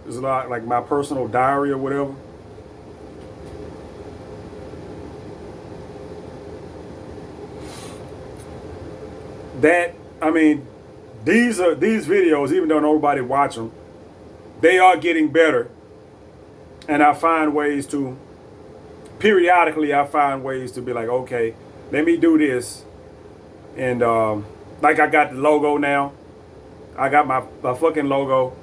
It's a lot like my personal diary or whatever. That, I mean, these videos, even though nobody watch them, they are getting better. And I find ways to, periodically, I find ways to be like, okay, let me do this. And like I got the logo now. I got my fucking logo.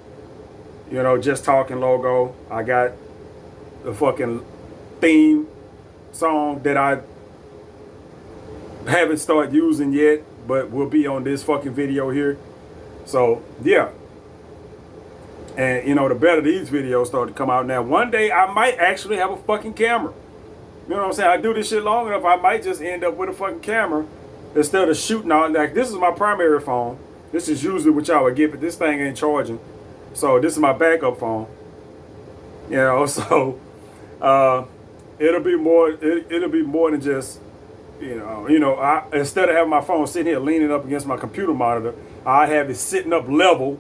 You know, just talking logo. I got the fucking theme song that I haven't started using yet, but will be on this fucking video here. So yeah. And you know, the better these videos start to come out now. One day I might actually have a fucking camera. You know what I'm saying? I do this shit long enough, I might just end up with a fucking camera instead of shooting out. Like, this is my primary phone. This is usually what y'all would get, but this thing ain't charging. So this is my backup phone. You know, so it'll be more. It'll be more than just, instead of having my phone sitting here leaning up against my computer monitor, I have it sitting up level.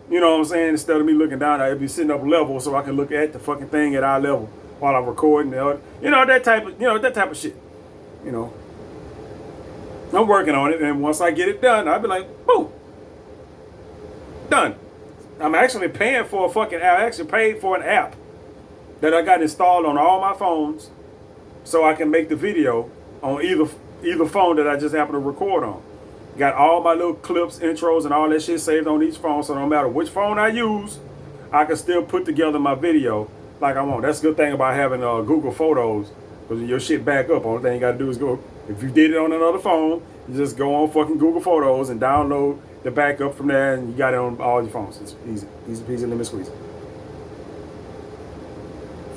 You know what I'm saying? Instead of me looking down, I'd be sitting up level so I can look at the fucking thing at eye level while I'm recording. That type of shit. You know, I'm working on it, and once I get it done, I'll be like, boom, done. I'm actually paying for a fucking app. I actually paid for an app that I got installed on all my phones so I can make the video on either phone that I just happen to record on. Got all my little clips, intros, and all that shit saved on each phone, so no matter which phone I use, I can still put together my video like I want. That's a good thing about having Google Photos, because your shit back up. Only thing you gotta do is go, if you did it on another phone, you just go on fucking Google Photos and download the backup from there, and you got it on all your phones. It's easy. Easy peasy, lemon squeezy.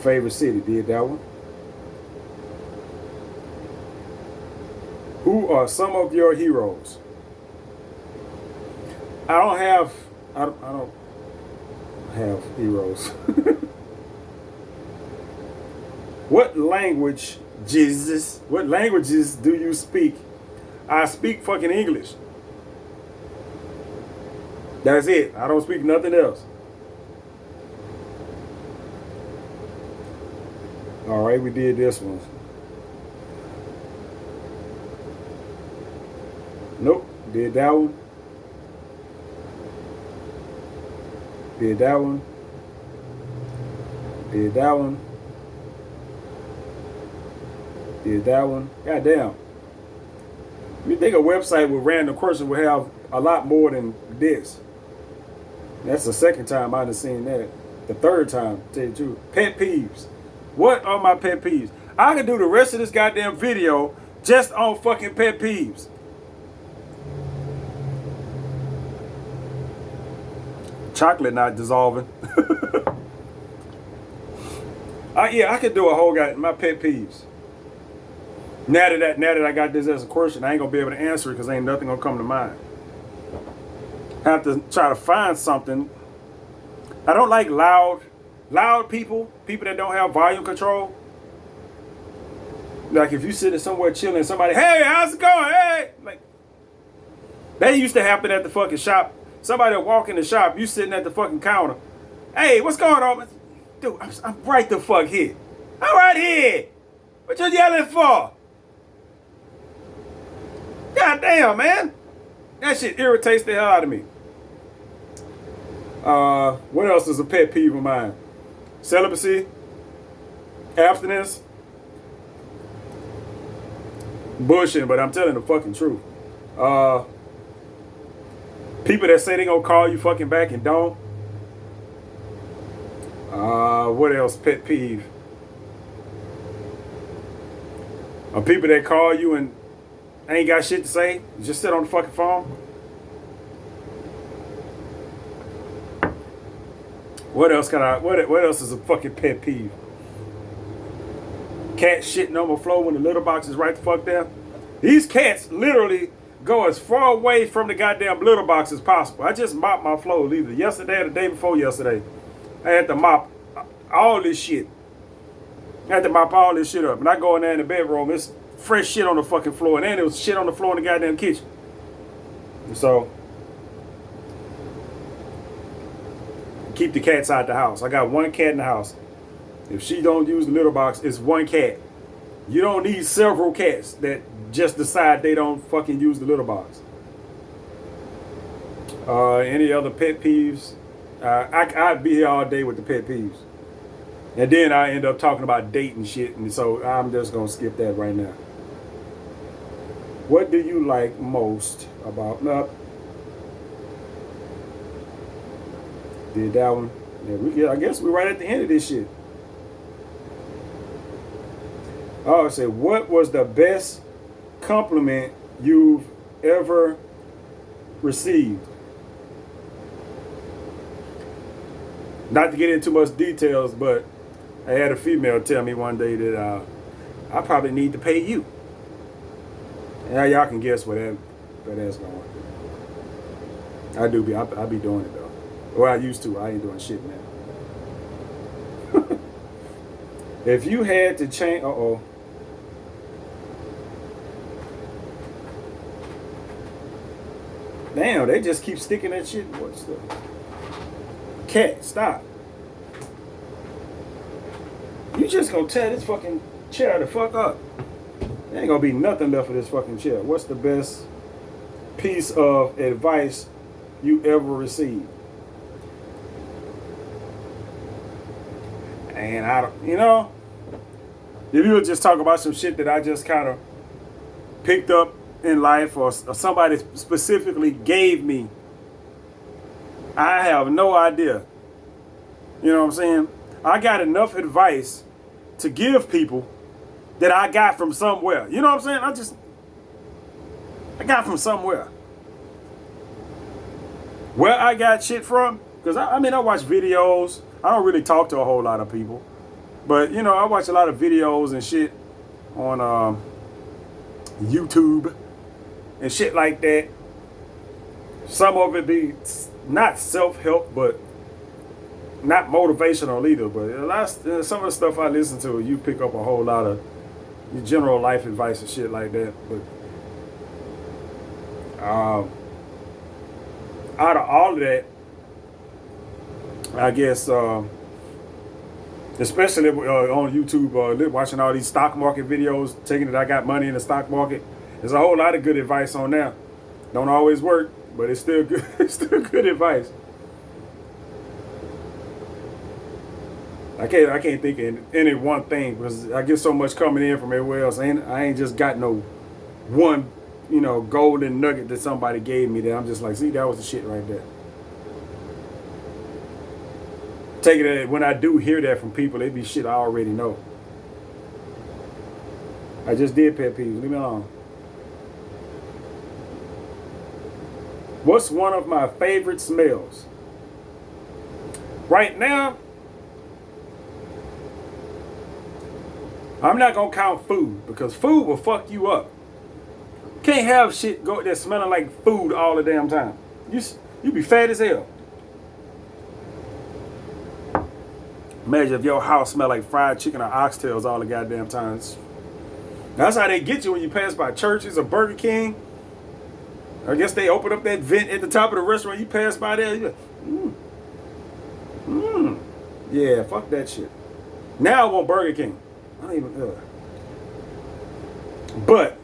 Favorite city, did that one. Who are some of your heroes? I don't have heroes. What languages do you speak? I speak fucking English. That's it. I don't speak nothing else. All right, we did this one. Nope, did that one. Did that one. Did that one. Did that one. God damn. You think a website with random questions would have a lot more than this. That's the second time I've seen that. The third time, to tell you the truth. Pet peeves. What are my pet peeves? I could do the rest of this goddamn video just on fucking pet peeves. Chocolate not dissolving. Yeah, I could do a whole my pet peeves. Now that I got this as a question, I ain't gonna be able to answer it because ain't nothing gonna come to mind. I have to try to find something. I don't like loud people that don't have volume control. Like if you sitting somewhere chilling, somebody, hey, how's it going? Hey, like that used to happen at the fucking shop. Somebody will walk in the shop, you sitting at the fucking counter. Hey, what's going on? Dude, I'm right the fuck here. I'm right here. What you yelling for? God damn, man. That shit irritates the hell out of me. What else is a pet peeve of mine? Celibacy. Abstinence. Bullshit, but I'm telling the fucking truth. People that say they gonna call you fucking back and don't. What else? Pet peeve. People that call you and ain't got shit to say, just sit on the fucking phone. What else what else is a fucking pet peeve? Cat shitting on my floor when the litter box is right the fuck there. These cats literally go as far away from the goddamn litter box as possible. I just mopped my floor either yesterday or the day before yesterday. I had to mop all this shit. I had to mop all this shit up. And I go in there in the bedroom, it's fresh shit on the fucking floor. And then there was shit on the floor in the goddamn kitchen. So, keep the cats out the house. I got one cat in the house. If she don't use the litter box, it's one cat. You don't need several cats that just decide they don't fucking use the litter box. Any other pet peeves? I'd be here all day with the pet peeves. And then I end up talking about dating shit, and so I'm just gonna skip that right now. What do you like most about? Did that one? Yeah, I guess we're right at the end of this shit. Oh, I said, what was the best compliment you've ever received? Not to get into much details, but I had a female tell me one day that I probably need to pay you. And now y'all can guess where that's going. I be doing it though. Well, I used to. I ain't doing shit now. If you had to change, Damn, they just keep sticking that shit. What's the cat? Stop. You just gonna tear this fucking chair the fuck up. There ain't gonna be nothing left of this fucking chair. What's the best piece of advice you ever received? And I don't, if you would just talk about some shit that I just kind of picked up in life or somebody specifically gave me, I have no idea. You know what I'm saying? I got enough advice to give people that I got from somewhere. You know what I'm saying? I got from somewhere. Where I got shit from, because I watch videos. I don't really talk to a whole lot of people. But, I watch a lot of videos and shit on YouTube and shit like that. Some of it be not self-help, but not motivational either. But some of the stuff I listen to, you pick up a whole lot of your general life advice and shit like that. But out of all of that, I guess, especially on YouTube, watching all these stock market videos, taking that I got money in the stock market, there's a whole lot of good advice on there. Don't always work, but it's still good. It's still good advice. I can't think of any one thing because I get so much coming in from everywhere else. I ain't just got no one, golden nugget that somebody gave me that I'm just like, see, that was the shit right there. Take it that when I do hear that from people, it be shit I already know. I just did pet peeves. Leave me alone. What's one of my favorite smells? Right now, I'm not gonna count food because food will fuck you up. Can't have shit go there smelling like food all the damn time. You be fat as hell. Imagine if your house smelled like fried chicken or oxtails all the goddamn times. That's how they get you when you pass by Church's or Burger King. I guess they open up that vent at the top of the restaurant. You pass by there, you're like, yeah, fuck that shit. Now I want Burger King. I don't even. But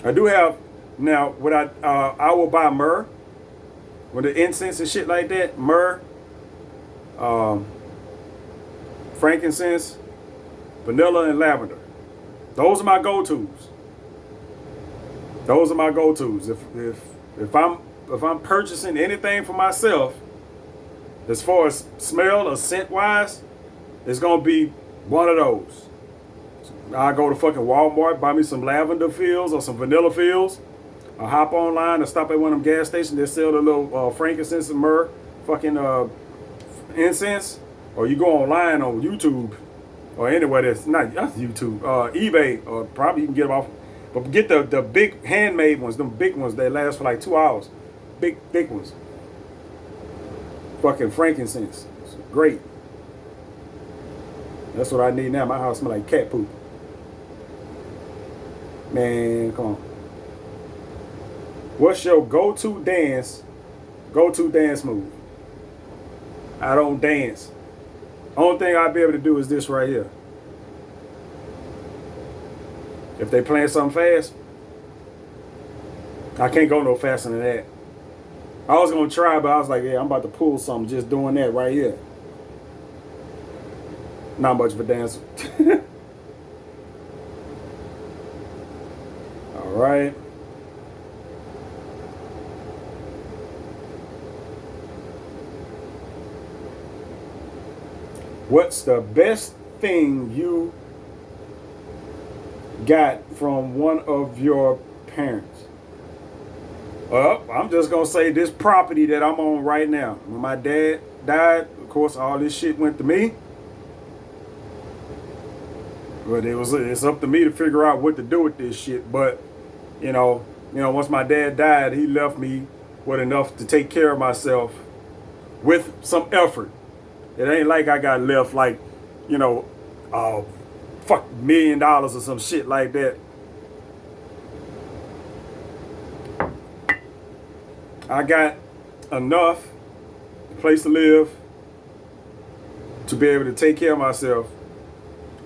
I do have now. What I will buy myrrh with the incense and shit like that. Myrrh. Frankincense, vanilla, and lavender. Those are my go-tos. Those are my go-tos. If I'm purchasing anything for myself, as far as smell or scent wise, it's gonna be one of those. I go to fucking Walmart, buy me some lavender fields or some vanilla fields. I hop online and stop at one of them gas stations that sell the little frankincense and myrrh fucking incense. Or you go online on YouTube or anywhere that's not YouTube, eBay, or probably you can get them off. But get the big handmade ones, them big ones that last for like 2 hours. Big, thick ones. Fucking frankincense. It's great. That's what I need now. My house smells like cat poop. Man, come on. What's your go-to dance move? I don't dance. Only thing I'll be able to do is this right here. If they playing something fast, I can't go no faster than that. I was gonna try, but I was like, yeah, I'm about to pull something just doing that right here. Not much of a dancer. All right. What's the best thing you got from one of your parents? Well, I'm just going to say this property that I'm on right now. When my dad died, of course, all this shit went to me. But it's up to me to figure out what to do with this shit. But, once my dad died, he left me with enough to take care of myself with some effort. It ain't like I got left like, fuck $1 million or some shit like that. I got enough place to live to be able to take care of myself.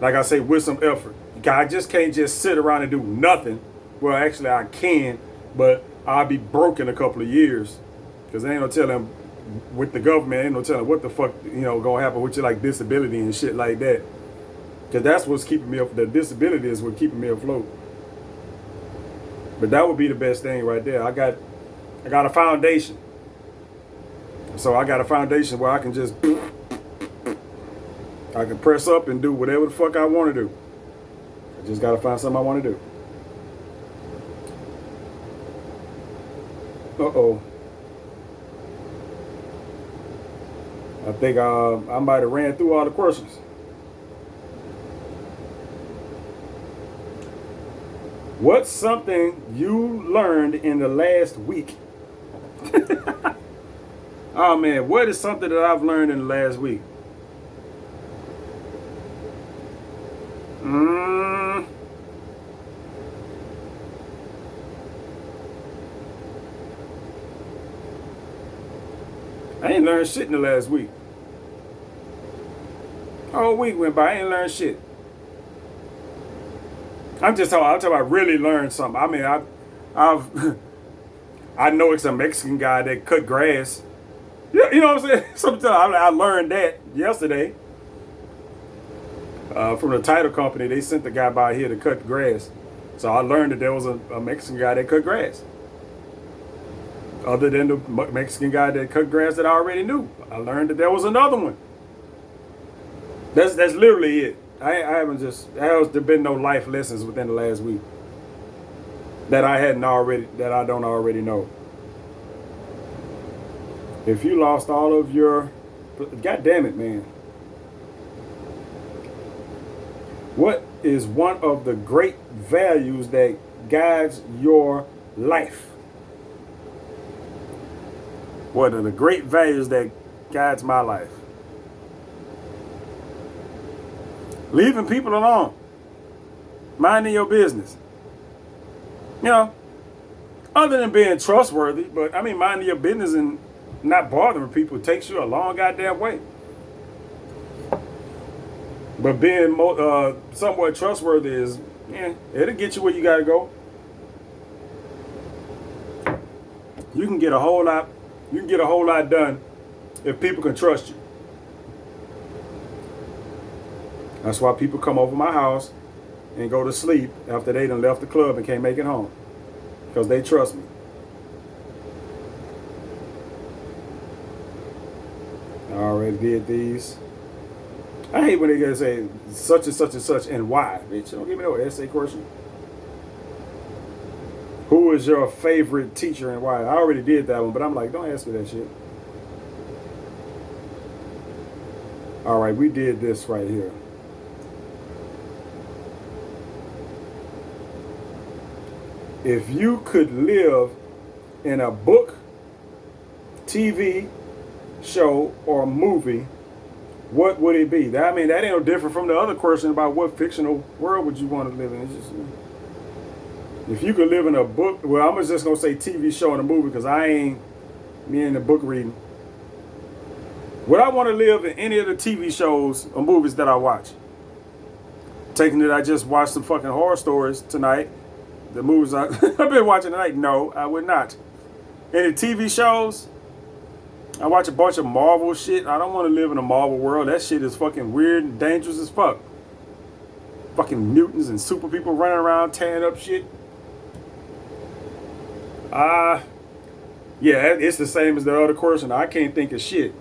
Like I say, with some effort. I just can't just sit around and do nothing. Well, actually I can, but I'll be broke in a couple of years. Because ain't no telling with the government, ain't no telling what the fuck, gonna happen with you, like disability and shit like that. Because that's what's keeping me up. The disability is what's keeping me afloat. But that would be the best thing right there. I got a foundation. So I got a foundation where I can just, I can press up and do whatever the fuck I want to do. I just got to find something I want to do. Uh-oh. I think I might have ran through all the questions. What's something you learned in the last week? Oh man, what is something that I've learned in the last week? I ain't learned shit in the last week. A whole week went by, I ain't learned shit. I'm talking about really learn something. I mean, I know it's a Mexican guy that cut grass. Yeah, you know what I'm saying? Sometimes I learned that yesterday. From the title company, they sent the guy by here to cut grass. So I learned that there was a Mexican guy that cut grass. Other than the Mexican guy that cut grass that I already knew. I learned that there was another one. That's literally it. There been no life lessons within the last week that I don't already know. If you lost all of your, God damn it, man. What is one of the great values that guides your life? What are the great values that guides my life? Leaving people alone. Minding your business. Other than being trustworthy, but I mean minding your business and not bothering people takes you a long goddamn way. But being somewhat trustworthy is, it'll get you where you gotta go. You can get a whole lot done if people can trust you. That's why people come over my house and go to sleep after they done left the club and can't make it home. Because they trust me. I already did these. I hate when they gotta say such and such and such and why. Bitch, don't give me no essay question. Who is your favorite teacher and why? I already did that one, but I'm like, don't ask me that shit. All right, we did this right here. If you could live in a book, TV show, or movie, what would it be? That ain't no different from the other question about what fictional world would you want to live in. It's just, if you could live in a book, well, I'm just going to say TV show and a movie because me and the book reading. Would I want to live in any of the TV shows or movies that I watch? Taking it, I just watched some fucking horror stories tonight. The movies I've been watching tonight, no, I would not. Any TV shows? I watch a bunch of Marvel shit. I don't want to live in a Marvel world. That shit is fucking weird and dangerous as fuck. Fucking mutants and super people running around tearing up shit. Yeah, it's the same as the other question. I can't think of shit.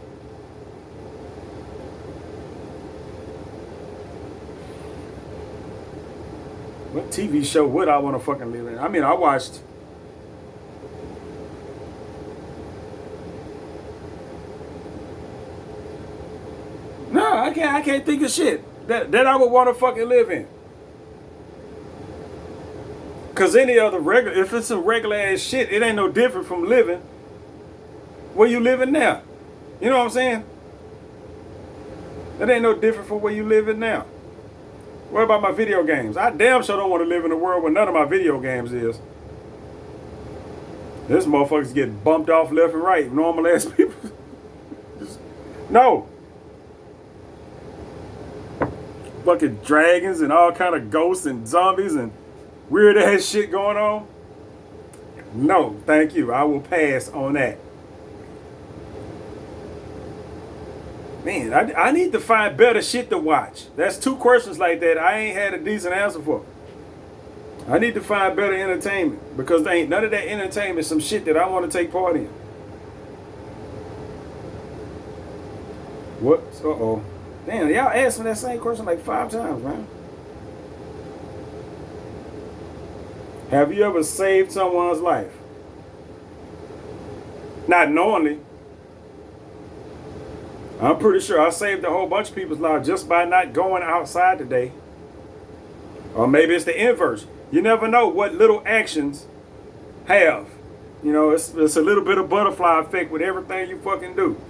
What TV show would I want to fucking live in? I mean, I watched. No, I can't think of shit that I would want to fucking live in. Cause any other regular, if it's a regular ass shit, it ain't no different from living where you living now. You know what I'm saying? It ain't no different from where you living now. What about my video games? I damn sure don't want to live in a world where none of my video games is. This motherfuckers get bumped off left and right. Normal ass people. No. Fucking dragons and all kind of ghosts and zombies and weird ass shit going on. No, thank you. I will pass on that. Man, I need to find better shit to watch. That's two questions like that I ain't had a decent answer for. I need to find better entertainment because there ain't none of that entertainment some shit that I want to take part in. What? Uh-oh. Damn, y'all asked me that same question like 5 times, man. Have you ever saved someone's life? Not knowingly. I'm pretty sure I saved a whole bunch of people's lives just by not going outside today. Or maybe it's the inverse. You never know what little actions have. You know, it's a little bit of butterfly effect with everything you fucking do.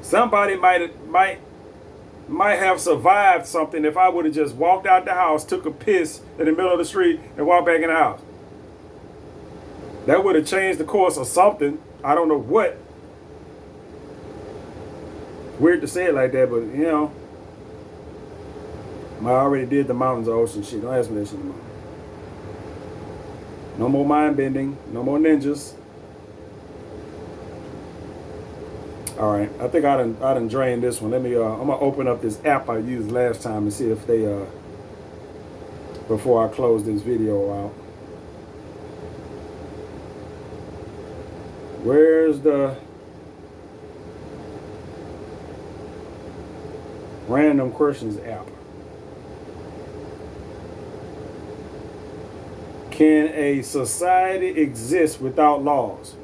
Somebody might have survived something if I would have just walked out the house, took a piss in the middle of the street, and walked back in the house. That would have changed the course of something. I don't know what. Weird to say it like that, but you know, I already did the mountains or ocean shit. Don't ask me that shit anymore. No more mind bending. No more ninjas. All right, I think I done drained this one. Let me. I'm gonna open up this app I used last time and see if they before I close this video out. Where's the random questions app? Can a society exist without laws?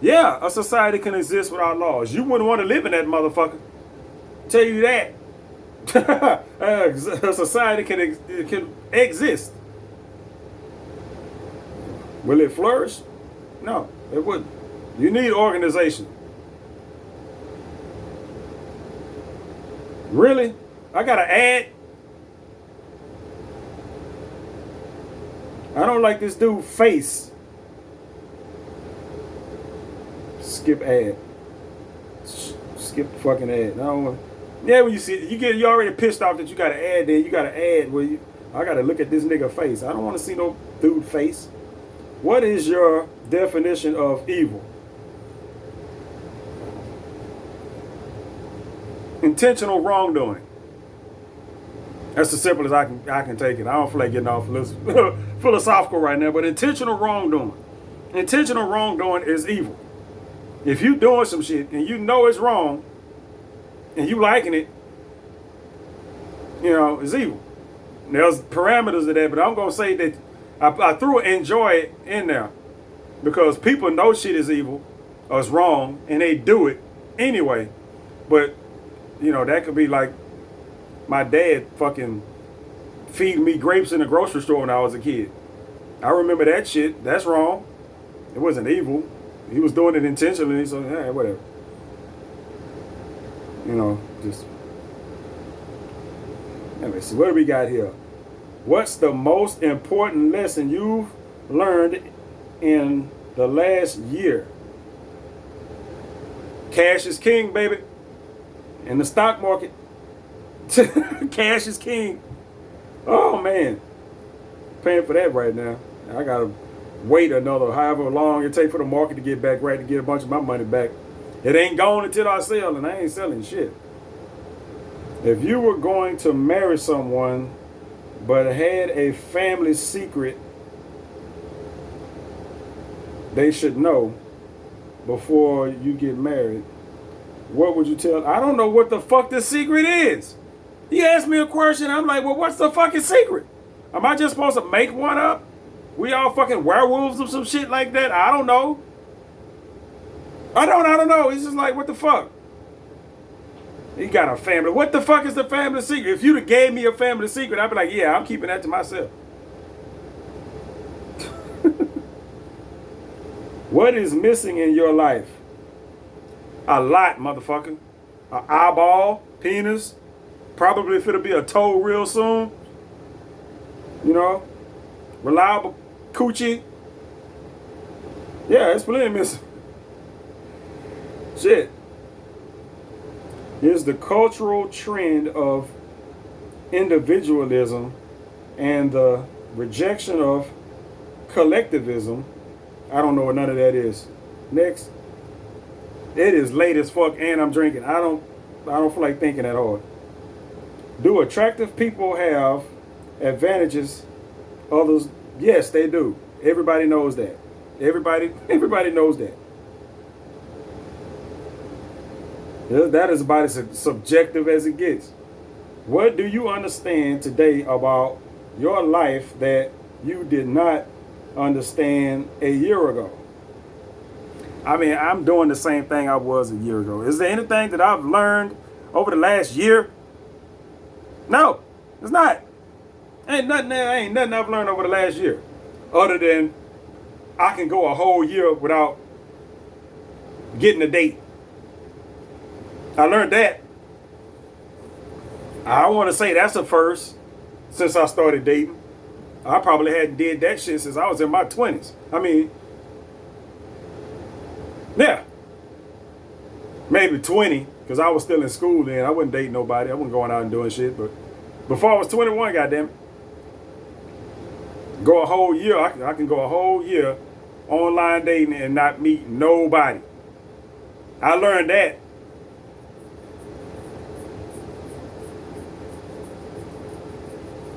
Yeah, a society can exist without laws. You wouldn't want to live in that motherfucker. Tell you that. A society can exist. Will it flourish? No, it wouldn't. You need organization. Really? I got to add? I don't like this dude face. Skip ad. Skip fucking ad. I don't want. Yeah, when you see it, you already pissed off that you got an ad there. You got an ad where I got to look at this nigga face. I don't want to see no dude face. What is your definition of evil? Intentional wrongdoing. That's as simple as I can take it. I don't feel like getting off philosophical right now, but intentional wrongdoing. Intentional wrongdoing is evil. If you doing some shit and you know it's wrong and you liking it, you know, it's evil. There's parameters of that, but I'm gonna say that I threw enjoy it in there because people know shit is evil or it's wrong and they do it anyway. But you know, that could be like my dad fucking feeding me grapes in the grocery store when I was a kid. I remember that shit. That's wrong. It wasn't evil. He was doing it intentionally, so yeah, whatever. You know, just let me see. What do we got here? What's the most important lesson you've learned in the last year? Cash is king, baby. In the stock market, cash is king. Oh man, paying for that right now. I gotta wait another however long it takes for the market to get back right to get a bunch of my money back. It ain't gone until I sell, and I ain't selling shit. If you were going to marry someone but had a family secret they should know before you get married, what would you tell? I don't know what the fuck the secret is. He asked me a question. I'm like, well, what's the fucking secret? Am I just supposed to make one up? We all fucking werewolves or some shit like that? I don't know. I don't know. He's just like, what the fuck? He got a family. What the fuck is the family secret? If you'd have gave me a family secret, I'd be like, yeah, I'm keeping that to myself. What is missing in your life? A lot, motherfucker. An eyeball, penis, probably if it'll be a toe real soon. You know? Reliable coochie. Yeah, it's plenty missing. Shit. Is the cultural trend of individualism and the rejection of collectivism. I don't know what none of that is. Next. It is late as fuck and I'm drinking. I don't feel like thinking at all. Do attractive people have advantages others? Yes, they do. Everybody knows that. Everybody knows that. That is about as subjective as it gets. What do you understand today about your life that you did not understand a year ago? I mean, I'm doing the same thing I was a year ago. Is there anything that I've learned over the last year? No, it's not. Ain't nothing I've learned over the last year. Other than I can go a whole year without getting a date. I learned that. I want to say that's a first since I started dating. I probably hadn't did that shit since I was in my 20s. I mean, yeah. Maybe 20, because I was still in school then. I wasn't dating nobody. I wasn't going out and doing shit. But before I was 21, goddamn it. Go a whole year. I can go a whole year online dating and not meet nobody. I learned that.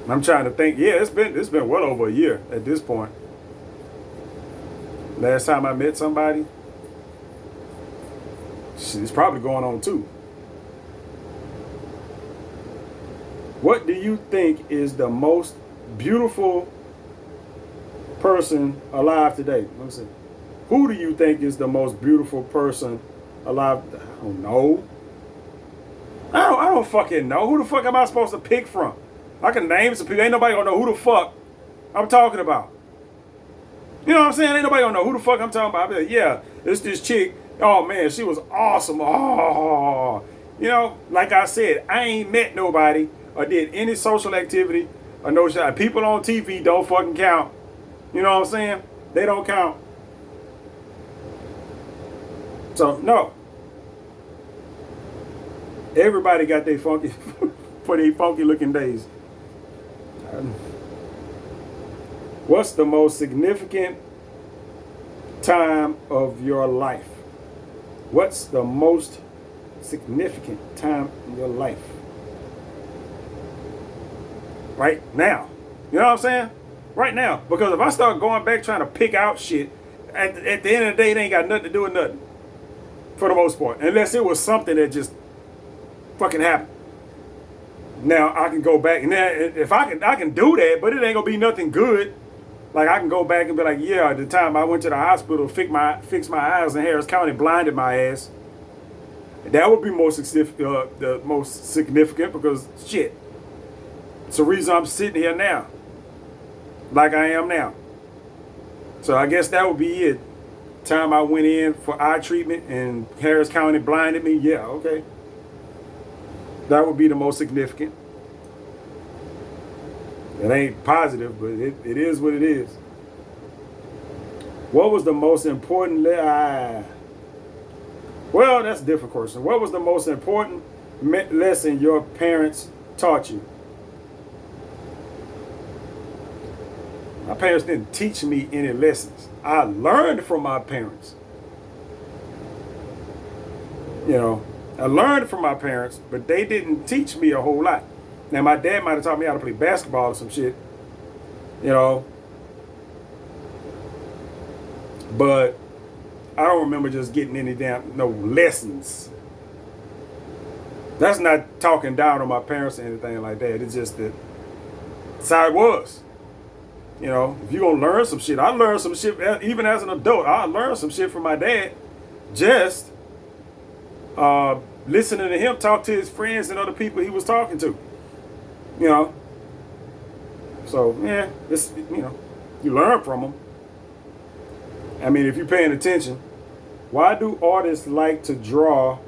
I'm trying to think. Yeah, it's been well over a year at this point. Last time I met somebody, it's probably going on 2. What do you think is the most beautiful person alive today? Let me see. Who do you think is the most beautiful person alive? I don't know. I don't fucking know. Who the fuck am I supposed to pick from? I can name some people. Ain't nobody gonna know who the fuck I'm talking about. You know what I'm saying? Ain't nobody gonna know who the fuck I'm talking about. I'll be like, yeah, it's this chick. Oh man, she was awesome. Oh, you know, like I said, I ain't met nobody or did any social activity or no shit. People on TV don't fucking count. You know what I'm saying? They don't count. So no. Everybody got their funky for their funky looking days. What's the most significant time of your life? What's the most significant time in your life? Right now. You know what I'm saying? Right now. Because if I start going back trying to pick out shit, at the end of the day, it ain't got nothing to do with nothing. For the most part. Unless it was something that just fucking happened. Now I can go back and now if I can do that, but it ain't gonna be nothing good. Like I can go back and be like, yeah, at the time I went to the hospital, fix my eyes in Harris County, blinded my ass. That would be the most significant because shit. It's the reason I'm sitting here now, like I am now. So I guess that would be it. Time I went in for eye treatment and Harris County blinded me. Yeah, okay. That would be the most significant. It ain't positive, but it is what it is. What was the most important... Well, that's a different question. What was the most important lesson your parents taught you? My parents didn't teach me any lessons. I learned from my parents. You know, I learned from my parents, but they didn't teach me a whole lot. Now, my dad might have taught me how to play basketball or some shit, you know, but I don't remember just getting any no lessons. That's not talking down on my parents or anything like that. It's just that that's how it was. You know, if you're going to learn some shit, I learned some shit even as an adult. I learned some shit from my dad just listening to him talk to his friends and other people he was talking to. You know, so yeah, it's, you know, you learn from them. I mean, if you're paying attention, why do artists like to draw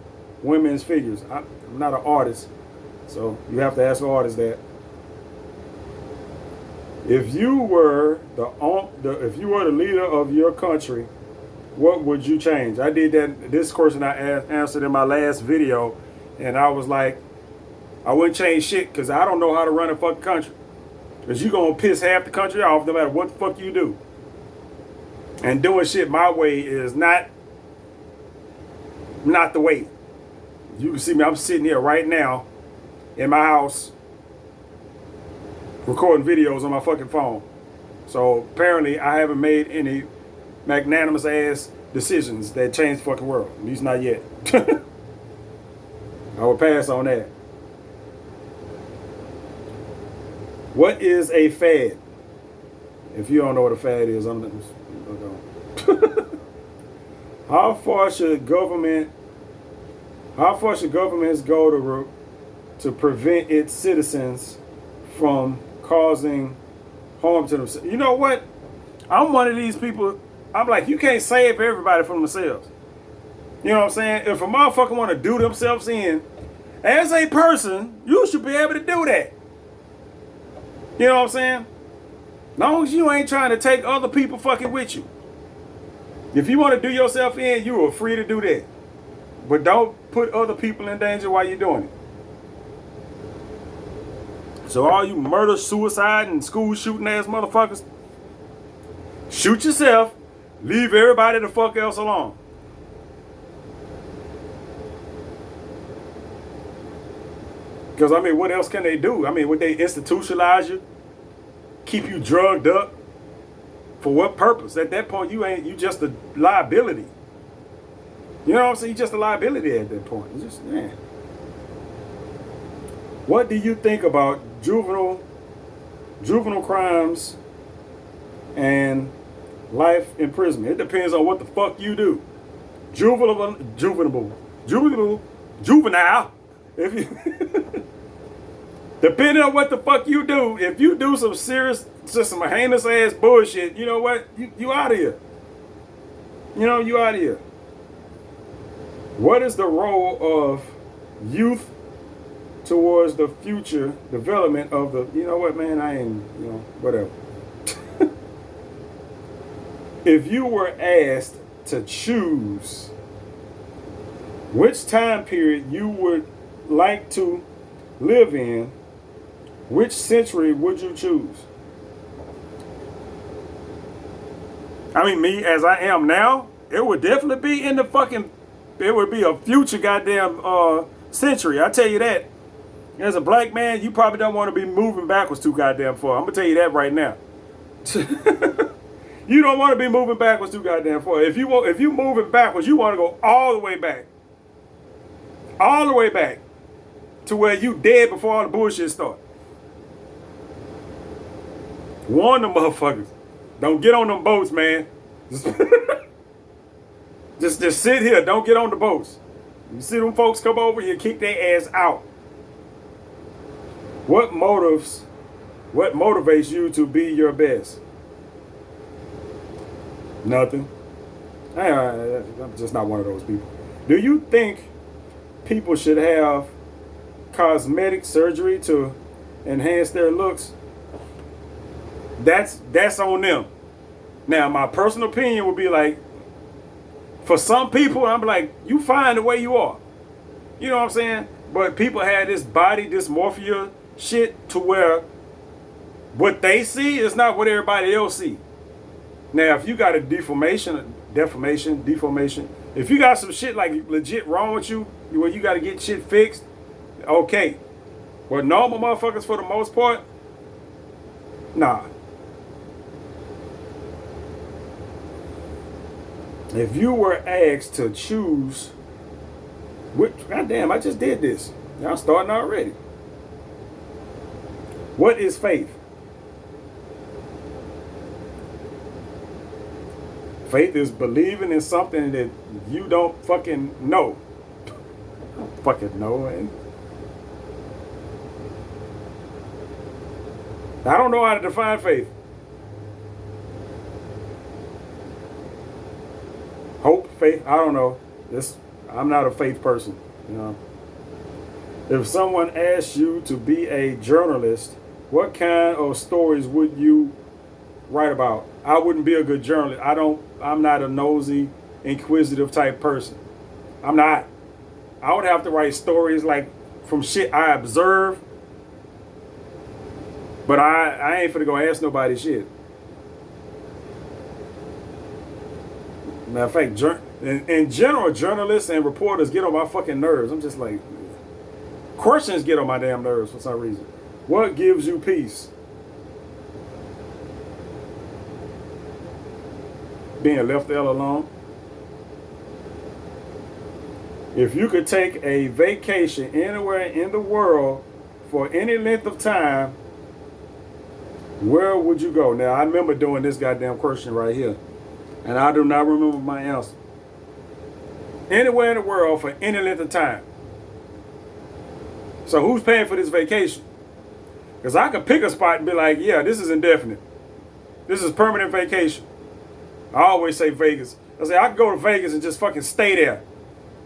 women's figures? I'm not an artist, so you have to ask an artist that. If you were if you were the leader of your country, what would you change? I did that. This question I answered in my last video, and I was like, I wouldn't change shit because I don't know how to run a fucking country. Because you're gonna piss half the country off no matter what the fuck you do. And doing shit my way is not the way. You can see me. I'm sitting here right now in my house, recording videos on my fucking phone. So apparently I haven't made any magnanimous ass decisions that change the fucking world. At least not yet. I would pass on that. What is a fad? If you don't know what a fad is, I'm How far should governments go to prevent its citizens from causing harm to themselves? You know what? I'm one of these people. I'm like, you can't save everybody from themselves. You know what I'm saying? If a motherfucker want to do themselves in, as a person, you should be able to do that. You know what I'm saying? As long as you ain't trying to take other people fucking with you. If you want to do yourself in, you are free to do that. But don't put other people in danger while you're doing it. So all you murder, suicide, and school shooting ass motherfuckers, shoot yourself, leave everybody the fuck else alone. Because, I mean, what else can they do? I mean, would they institutionalize you? Keep you drugged up? For what purpose? At that point, you just a liability. You know what I'm saying? You're just a liability at that point. It's just, man. What do you think about juvenile crimes and life imprisonment? It depends on what the fuck you do. Juvenile. If you depending on what the fuck you do, if you do some serious, just some heinous ass bullshit, you know what? You out of here. You know, you out of here. What is the role of youth towards the future development of the, you know what, man, I ain't, you know, whatever. If you were asked to choose which time period you would like to live in, which century would you choose? I mean, me as I am now, it would definitely be in the fucking, it would be a future goddamn century. I tell you that. As a black man, you probably don't want to be moving backwards too goddamn far. I'm gonna tell you that right now. You don't want to be moving backwards too goddamn far. If you moving backwards, you want to go all the way back. All the way back to where you dead before all the bullshit start. Warn them motherfuckers. Don't get on them boats, man. Just sit here. Don't get on the boats. You see them folks come over, you kick their ass out. What motivates you to be your best? Nothing. I'm just not one of those people. Do you think people should have cosmetic surgery to enhance their looks? That's on them. Now, my personal opinion would be like, for some people, I'm like, you fine the way you are. You know what I'm saying? But people have this body dysmorphia shit to where what they see is not what everybody else see. Now, if you got a deformation, if you got some shit like legit wrong with you, where you got to get shit fixed, okay. But normal motherfuckers, for the most part, nah. If you were asked to choose, goddamn, I just did this. Y'all starting already. What is faith? Faith is believing in something that you don't fucking know. Fucking know, man. I don't know how to define faith. Hope, faith, I don't know. I'm not a faith person, you know. If someone asked you to be a journalist, what kind of stories would you write about? I wouldn't be a good journalist. I'm not a nosy, inquisitive type person. I'm not. I would have to write stories like from shit I observe. But I ain't finna go ask nobody shit. Matter of fact, in general, journalists and reporters get on my fucking nerves. I'm just like, questions get on my damn nerves for some reason. What gives you peace? Being left the hell alone. If you could take a vacation anywhere in the world for any length of time, where would you go? Now, I remember doing this goddamn question right here, and I do not remember my answer. Anywhere in the world for any length of time. So who's paying for this vacation? Because I could pick a spot and be like, yeah, this is indefinite. This is permanent vacation. I always say Vegas. I say I could go to Vegas and just fucking stay there.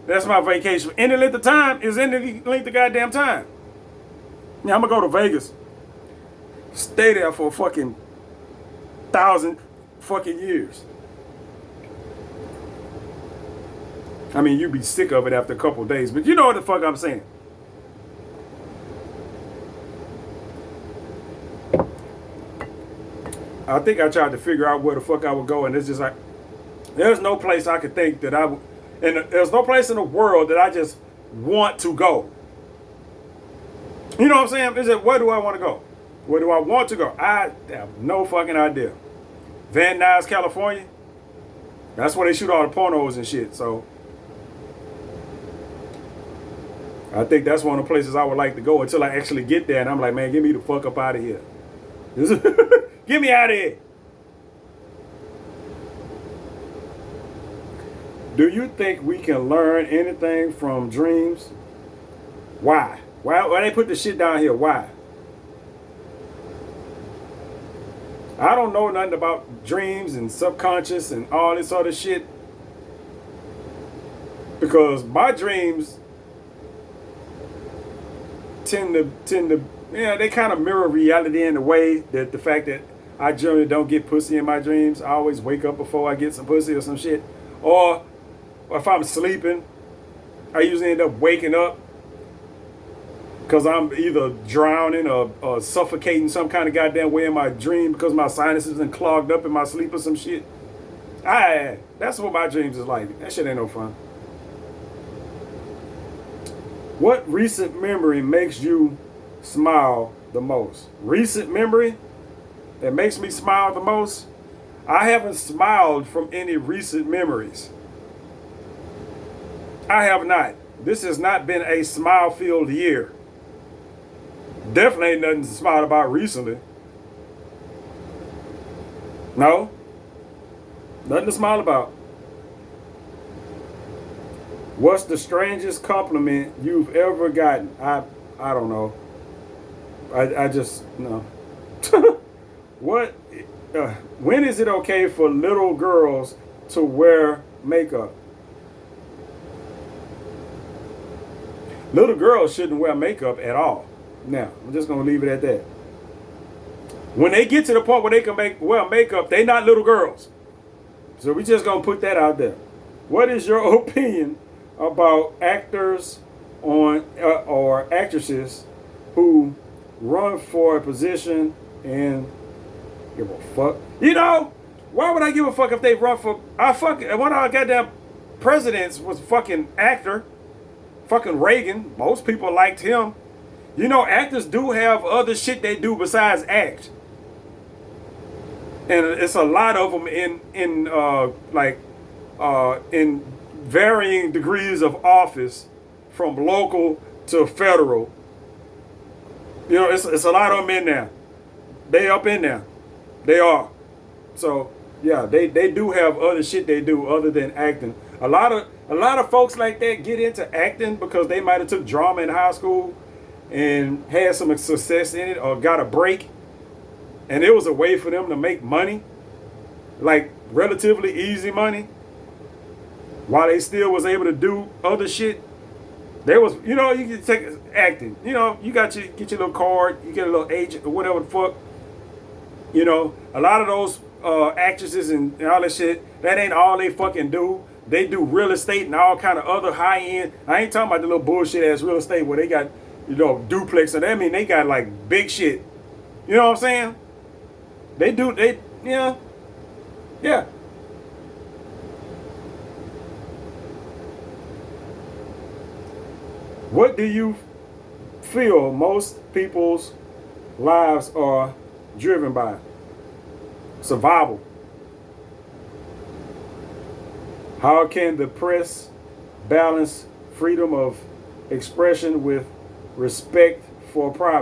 That's my vacation. Any length of time is any length of goddamn time. Yeah, I'm gonna go to Vegas. Stay there for a fucking 1,000 fucking years. I mean, you'd be sick of it after a couple of days, but you know what the fuck I'm saying. I think I tried to figure out where the fuck I would go, and it's just like, there's no place I could think that I would, and there's no place in the world that I just want to go. You know what I'm saying? Is it, where do I want to go? Where do I want to go? I have no fucking idea. Van Nuys, California. That's where they shoot all the pornos and shit. So I think that's one of the places I would like to go until I actually get there. And I'm like, man, get me the fuck up out of here. Get me out of here. Do you think we can learn anything from dreams? Why? Why they put the shit down here? Why? I don't know nothing about dreams and subconscious and all this other shit. Because my dreams tend to, yeah, they kind of mirror reality in a way that the fact that I generally don't get pussy in my dreams. I always wake up before I get some pussy or some shit. Or if I'm sleeping, I usually end up waking up because I'm either drowning or suffocating some kind of goddamn way in my dream because my sinuses are clogged up in my sleep or some shit. That's what my dreams is like. That shit ain't no fun. What recent memory makes you smile the most? Recent memory that makes me smile the most? I haven't smiled from any recent memories. I have not. This has not been a smile-filled year. Definitely ain't nothing to smile about recently. No. Nothing to smile about. What's the strangest compliment you've ever gotten? I don't know. I just, no. When is it okay for little girls to wear makeup? Little girls shouldn't wear makeup at all. Now, I'm just going to leave it at that. When they get to the point where they can wear makeup, they not little girls. So we just going to put that out there. What is your opinion about actors on or actresses who run for a position and give a fuck. You know, why would I give a fuck if they run for? One of our goddamn presidents was a fucking actor. Fucking Reagan. Most people liked him. You know, actors do have other shit they do besides act, and it's a lot of them in varying degrees of office, from local to federal. You know, it's a lot of them in there. They up in there. They are. So yeah, they do have other shit they do other than acting. A lot of folks like that get into acting because they might have took drama in high school and had some success in it or got a break, and it was a way for them to make money, like relatively easy money, while they still was able to do other shit. There was, you know, you can take acting. You know, you get your little card, you get a little agent or whatever the fuck. You know, a lot of those actresses and all that shit, that ain't all they fucking do. They do real estate and all kind of other high end. I ain't talking about the little bullshit ass real estate where they got, you know, duplex. And I mean, they got like big shit. You know what I'm saying? Yeah. What do you feel most people's lives are driven by? Survival. How can the press balance freedom of expression with respect for privacy?